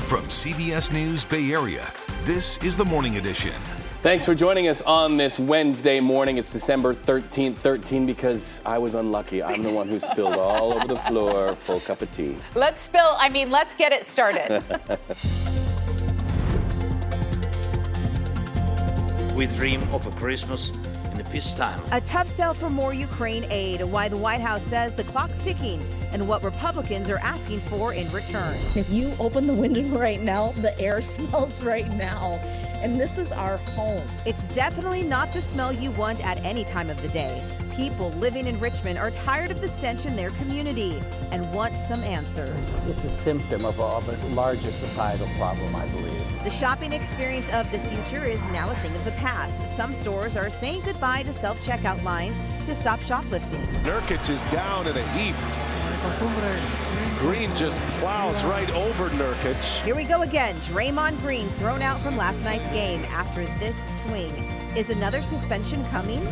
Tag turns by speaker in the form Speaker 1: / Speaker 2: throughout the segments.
Speaker 1: From CBS News Bay Area, this is the Morning Edition.
Speaker 2: Thanks for joining us on this Wednesday morning. It's December 13th, 13 because I was unlucky. I'm the one who spilled all over the floor, full cup of tea.
Speaker 3: Let's get it started.
Speaker 4: We dream of a Christmas in peacetime.
Speaker 5: A tough sell for more Ukraine aid, why the White House says the clock's ticking, and what Republicans are asking for in return.
Speaker 6: If you open the window right now, the air smells right now, and this is our home.
Speaker 5: It's definitely not the smell you want at any time of the day. People living in Richmond are tired of the stench in their community and want some answers.
Speaker 7: It's a symptom of a larger societal problem, I believe.
Speaker 5: The shopping experience of the future is now a thing of the past. Some stores are saying goodbye to self-checkout lines to stop shoplifting.
Speaker 8: Nurkic is down in a heap. Green just plows right over Nurkic.
Speaker 5: Here we go again. Draymond Green thrown out from last night's game after this swing. Is another suspension coming?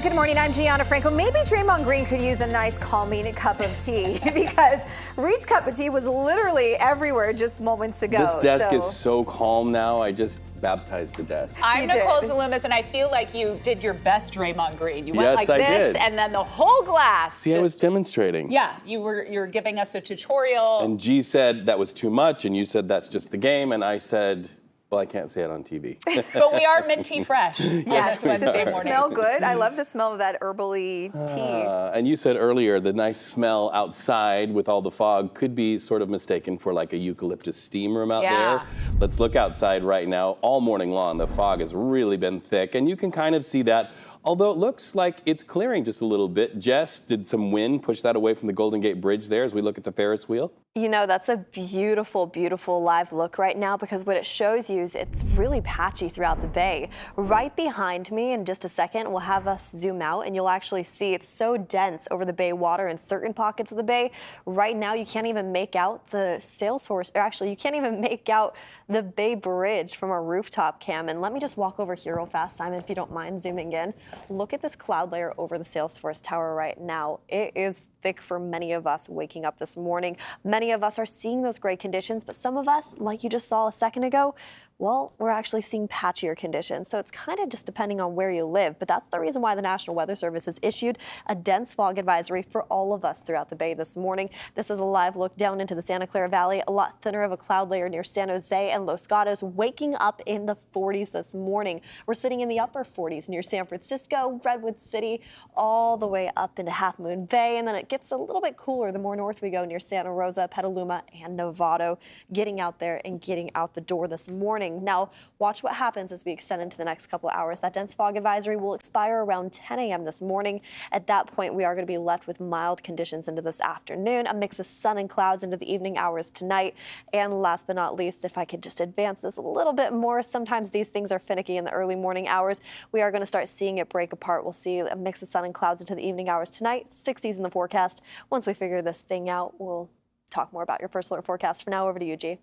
Speaker 9: Good morning, I'm Gianna Franco. Maybe Draymond Green could use a nice calming cup of tea because Reed's cup of tea was literally everywhere just moments ago.
Speaker 2: This desk is so calm now. I just baptized the desk.
Speaker 3: I'm Nicole Zalumis, and I feel like you did your best Draymond Green. You went like
Speaker 2: I
Speaker 3: this,
Speaker 2: did.
Speaker 3: And then the whole glass.
Speaker 2: See, I was demonstrating.
Speaker 3: Yeah, you're giving us a tutorial.
Speaker 2: And G said that was too much, and you said that's just the game, and I said, well, I can't say it on TV.
Speaker 3: But we are minty fresh.
Speaker 9: Yes, does it smell good? I love the smell of that herbally tea.
Speaker 2: And you said earlier the nice smell outside with all the fog could be sort of mistaken for like a eucalyptus steam room out there. Let's look outside right now. All morning long, the fog has really been thick, and you can kind of see that. Although it looks like it's clearing just a little bit. Jess, did some wind push that away from the Golden Gate Bridge there as we look at the Ferris wheel?
Speaker 10: You know, that's a beautiful, beautiful live look right now because what it shows you is it's really patchy throughout the bay. Right behind me in just a second, we'll have us zoom out and you'll actually see it's so dense over the bay water in certain pockets of the bay. Right now, you can't even make out the sail source, or actually you can't even make out the bay bridge from our rooftop cam. And let me just walk over here real fast, Simon, if you don't mind zooming in. Look at this cloud layer over the Salesforce Tower right now. It is thick for many of us waking up this morning. Many of us are seeing those gray conditions, but some of us, like you just saw a second ago, well, we're actually seeing patchier conditions. So it's kind of just depending on where you live. But that's the reason why the National Weather Service has issued a dense fog advisory for all of us throughout the bay this morning. This is a live look down into the Santa Clara Valley, a lot thinner of a cloud layer near San Jose and Los Gatos, waking up in the 40s this morning. We're sitting in the upper 40s near San Francisco, Redwood City, all the way up into Half Moon Bay. And then it gets a little bit cooler the more north we go near Santa Rosa, Petaluma, and Novato, getting out there and getting out the door this morning. Now, watch what happens as we extend into the next couple of hours. That dense fog advisory will expire around 10 a.m. this morning. At that point, we are going to be left with mild conditions into this afternoon, a mix of sun and clouds into the evening hours tonight. And last but not least, if I could just advance this a little bit more, sometimes these things are finicky in the early morning hours. We are going to start seeing it break apart. We'll see a mix of sun and clouds into the evening hours tonight, 60s in the forecast. Once we figure this thing out, we'll talk more about your first alert forecast. For now, over to you, G.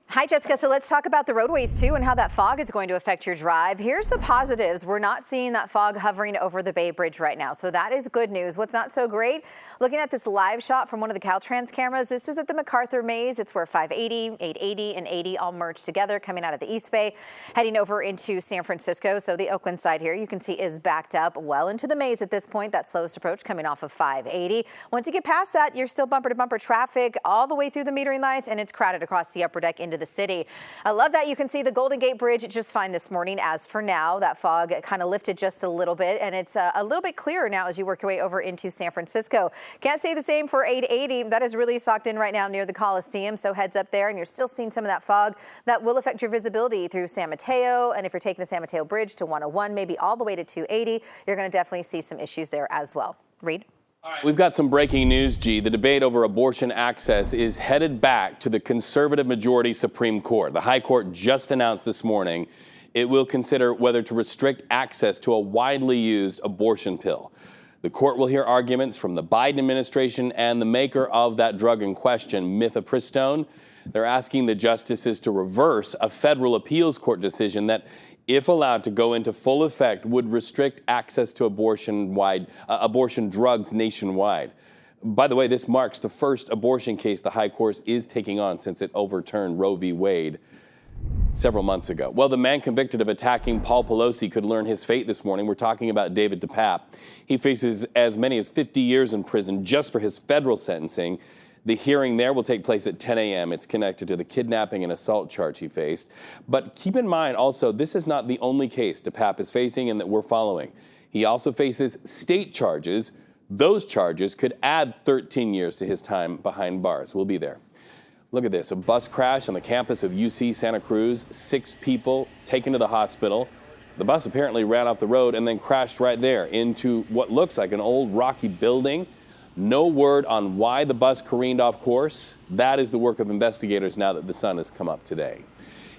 Speaker 9: Hi, Jessica. So let's talk about the roadways, too, and how that fog is going to affect your drive. Here's the positives. We're not seeing that fog hovering over the Bay Bridge right now, so that is good news. What's not so great, looking at this live shot from one of the Caltrans cameras, this is at the MacArthur Maze. It's where 580, 880, and 80 all merge together, coming out of the East Bay, heading over into San Francisco. So the Oakland side here, you can see, is backed up well into the maze at this point. That slowest approach coming off of 580. Once you get past that, you're still bumper-to-bumper traffic all the way through the metering lights, and it's crowded across the upper deck into the city. I love that you can see the Golden Gate Bridge just fine this morning. As for now, that fog kind of lifted just a little bit, and it's a little bit clearer now as you work your way over into San Francisco. Can't say the same for 880. That is really socked in right now near the Coliseum, so heads up there, and you're still seeing some of that fog that will affect your visibility through San Mateo, and if you're taking the San Mateo Bridge to 101, maybe all the way to 280, you're going to definitely see some issues there as well. Reed?
Speaker 2: We've got some breaking news, G. The debate over abortion access is headed back to the conservative majority Supreme Court. The High Court just announced this morning it will consider whether to restrict access to a widely used abortion pill. The court will hear arguments from the Biden administration and the maker of that drug in question, mifepristone. They're asking the justices to reverse a federal appeals court decision that, if allowed to go into full effect, would restrict access to abortion drugs nationwide. By the way, this marks the first abortion case the High Court is taking on since it overturned Roe v. Wade several months ago. Well, the man convicted of attacking Paul Pelosi could learn his fate this morning. We're talking about David DePape. He faces as many as 50 years in prison just for his federal sentencing. The hearing there will take place at 10 a.m. It's connected to the kidnapping and assault charge he faced. But keep in mind also, this is not the only case DePape is facing and that we're following. He also faces state charges. Those charges could add 13 years to his time behind bars. We'll be there. Look at this, a bus crash on the campus of UC Santa Cruz, 6 people taken to the hospital. The bus apparently ran off the road and then crashed right there into what looks like an old rocky building. No word on why the bus careened off course. That is the work of investigators now that the sun has come up today.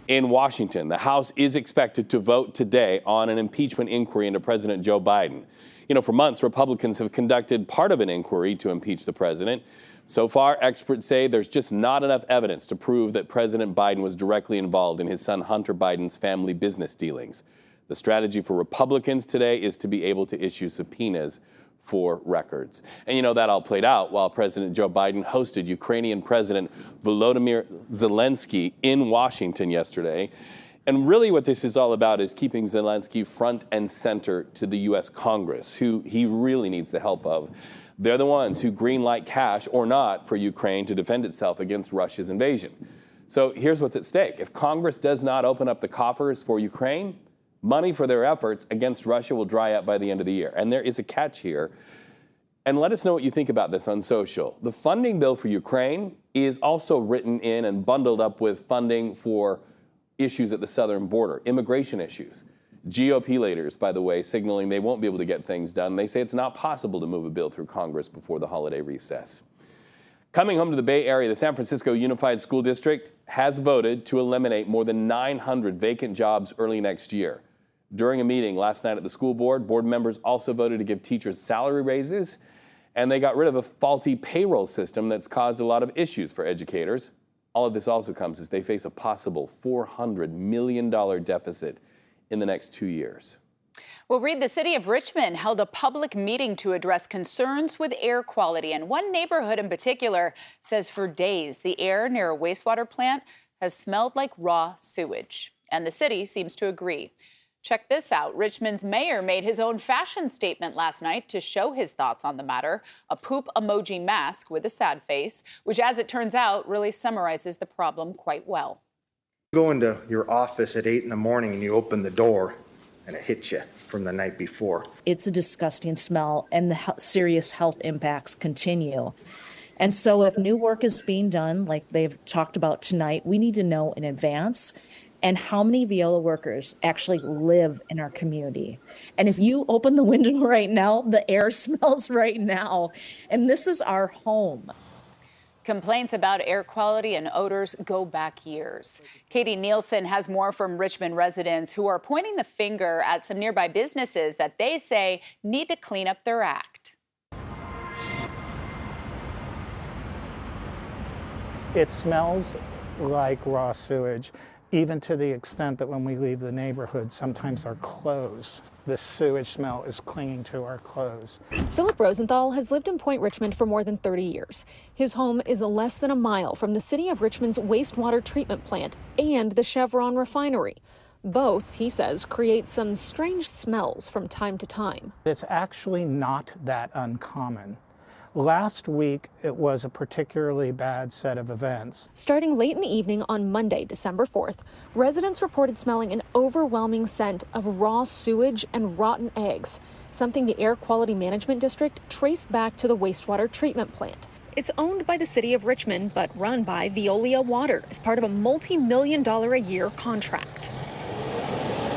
Speaker 2: In Washington, the House is expected to vote today on an impeachment inquiry into President Joe Biden. You know, for months, Republicans have conducted part of an inquiry to impeach the president. So far, experts say there's just not enough evidence to prove that President Biden was directly involved in his son Hunter Biden's family business dealings. The strategy for Republicans today is to be able to issue subpoenas for records. And you know, that all played out while President Joe Biden hosted Ukrainian President Volodymyr Zelensky in Washington yesterday. And really what this is all about is keeping Zelensky front and center to the U.S. Congress, who he really needs the help of. They're the ones who greenlight cash or not for Ukraine to defend itself against Russia's invasion. So here's what's at stake. If Congress does not open up the coffers for Ukraine, money for their efforts against Russia will dry up by the end of the year. And there is a catch here. And let us know what you think about this on social. The funding bill for Ukraine is also written in and bundled up with funding for issues at the southern border, immigration issues. GOP leaders, by the way, signaling they won't be able to get things done. They say it's not possible to move a bill through Congress before the holiday recess. Coming home to the Bay Area, the San Francisco Unified School District has voted to eliminate more than 900 vacant jobs early next year. During a meeting last night at the school board, board members also voted to give teachers salary raises, and they got rid of a faulty payroll system that's caused a lot of issues for educators. All of this also comes as they face a possible $400 million deficit in the next 2 years.
Speaker 3: Well, Reed, the city of Richmond held a public meeting to address concerns with air quality. And one neighborhood in particular says for days the air near a wastewater plant has smelled like raw sewage. And the city seems to agree. Check this out. Richmond's mayor made his own fashion statement last night to show his thoughts on the matter. A poop emoji mask with a sad face, which, as it turns out, really summarizes the problem quite well.
Speaker 11: You go into your office at 8 in the morning and you open the door and it hits you from the night before.
Speaker 6: It's a disgusting smell, and the serious health impacts continue. And so if new work is being done, like they've talked about tonight, we need to know in advance and how many Veolia workers actually live in our community. And if you open the window right now, the air smells right now. And this is our home.
Speaker 3: Complaints about air quality and odors go back years. Katie Nielsen has more from Richmond residents who are pointing the finger at some nearby businesses that they say need to clean up their act.
Speaker 12: It smells like raw sewage, even to the extent that when we leave the neighborhood, sometimes our clothes, the sewage smell is clinging to our clothes.
Speaker 13: Philip Rosenthal has lived in Point Richmond for more than 30 years. His home is less than a mile from the city of Richmond's wastewater treatment plant and the Chevron refinery. Both, he says, create some strange smells from time to time.
Speaker 12: It's actually not that uncommon. Last week, it was a particularly bad set of events.
Speaker 13: Starting late in the evening on Monday, December 4th, residents reported smelling an overwhelming scent of raw sewage and rotten eggs, something the Air Quality Management District traced back to the wastewater treatment plant. It's owned by the city of Richmond, but run by Veolia Water as part of a multi-million-dollar-a-year contract.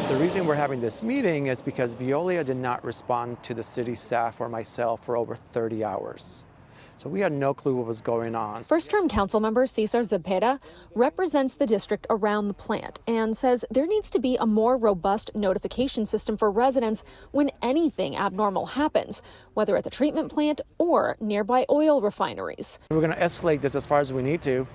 Speaker 14: The reason we're having this meeting is because Veolia did not respond to the city staff or myself for over 30 hours. So we had no clue what was going on.
Speaker 13: First-term council member Cesar Zepeda represents the district around the plant and says there needs to be a more robust notification system for residents when anything abnormal happens, whether at the treatment plant or nearby oil refineries.
Speaker 14: We're going to escalate this as far as we need to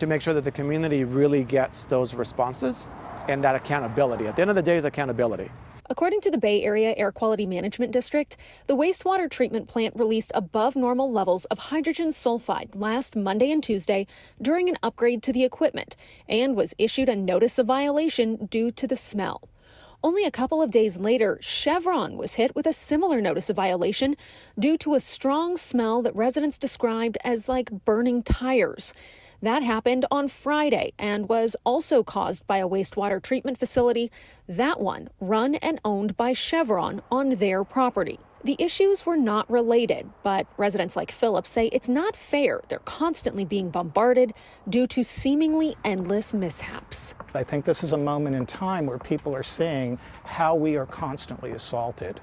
Speaker 14: make sure that the community really gets those responses and that accountability. At the end of the day, is accountability.
Speaker 13: According to the Bay Area Air Quality Management District, the wastewater treatment plant released above normal levels of hydrogen sulfide last Monday and Tuesday during an upgrade to the equipment and was issued a notice of violation due to the smell. Only a couple of days later, Chevron was hit with a similar notice of violation due to a strong smell that residents described as like burning tires. That happened on Friday and was also caused by a wastewater treatment facility, that one run and owned by Chevron on their property. The issues were not related, but residents like Philip say it's not fair. They're constantly being bombarded due to seemingly endless mishaps.
Speaker 12: I think this is a moment in time where people are seeing how we are constantly assaulted.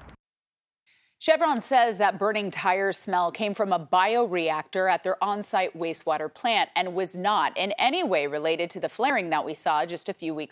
Speaker 3: Chevron says that burning tire smell came from a bioreactor at their on-site wastewater plant and was not in any way related to the flaring that we saw just a few weeks